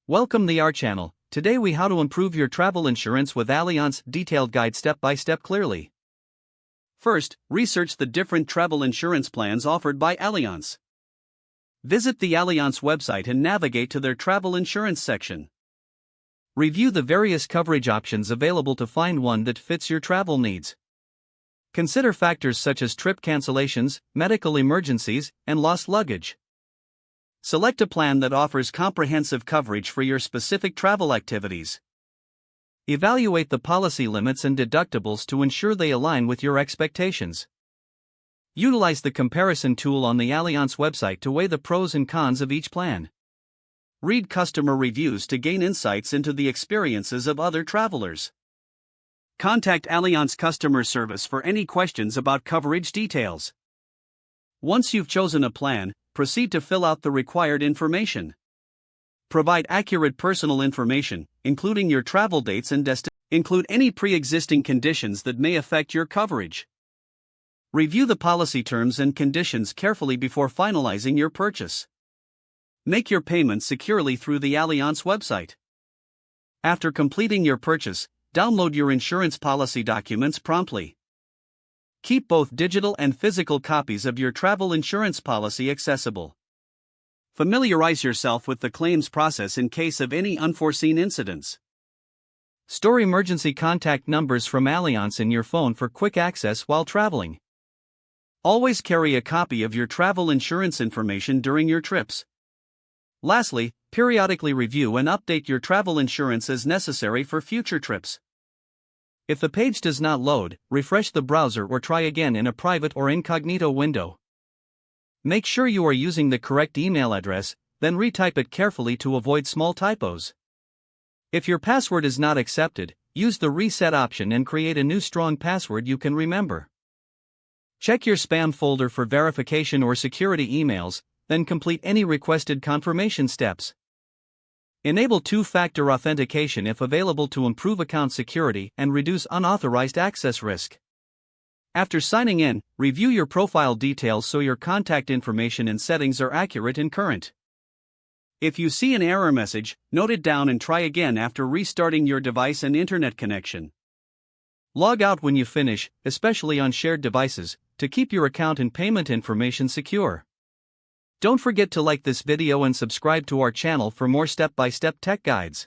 Welcome to our channel. Today we how to improve your travel insurance with Allianz detailed guide step by step clearly. First, research the different travel insurance plans offered by Allianz. Visit the Allianz website and navigate to their travel insurance section. Review the various coverage options available to find one that fits your travel needs. Consider factors such as trip cancellations, medical emergencies, and lost luggage. Select a plan that offers comprehensive coverage for your specific travel activities. Evaluate the policy limits and deductibles to ensure they align with your expectations. Utilize the comparison tool on the Allianz website to weigh the pros and cons of each plan. Read customer reviews to gain insights into the experiences of other travelers. Contact Allianz customer service for any questions about coverage details. Once you've chosen a plan, proceed to fill out the required information. Provide accurate personal information, including your travel dates and destination. Include any pre-existing conditions that may affect your coverage. Review the policy terms and conditions carefully before finalizing your purchase. Make your payments securely through the Allianz website. After completing your purchase, download your insurance policy documents promptly. Keep both digital and physical copies of your travel insurance policy accessible. Familiarize yourself with the claims process in case of any unforeseen incidents. Store emergency contact numbers from Allianz in your phone for quick access while traveling. Always carry a copy of your travel insurance information during your trips. Lastly, periodically review and update your travel insurance as necessary for future trips. If the page does not load, refresh the browser or try again in a private or incognito window. Make sure you are using the correct email address, then retype it carefully to avoid small typos. If your password is not accepted, use the reset option and create a new strong password you can remember. Check your spam folder for verification or security emails, then complete any requested confirmation steps. Enable two-factor authentication if available to improve account security and reduce unauthorized access risk. After signing in, review your profile details so your contact information and settings are accurate and current. If you see an error message, note it down and try again after restarting your device and internet connection. Log out when you finish, especially on shared devices, to keep your account and payment information secure. Don't forget to like this video and subscribe to our channel for more step-by-step tech guides.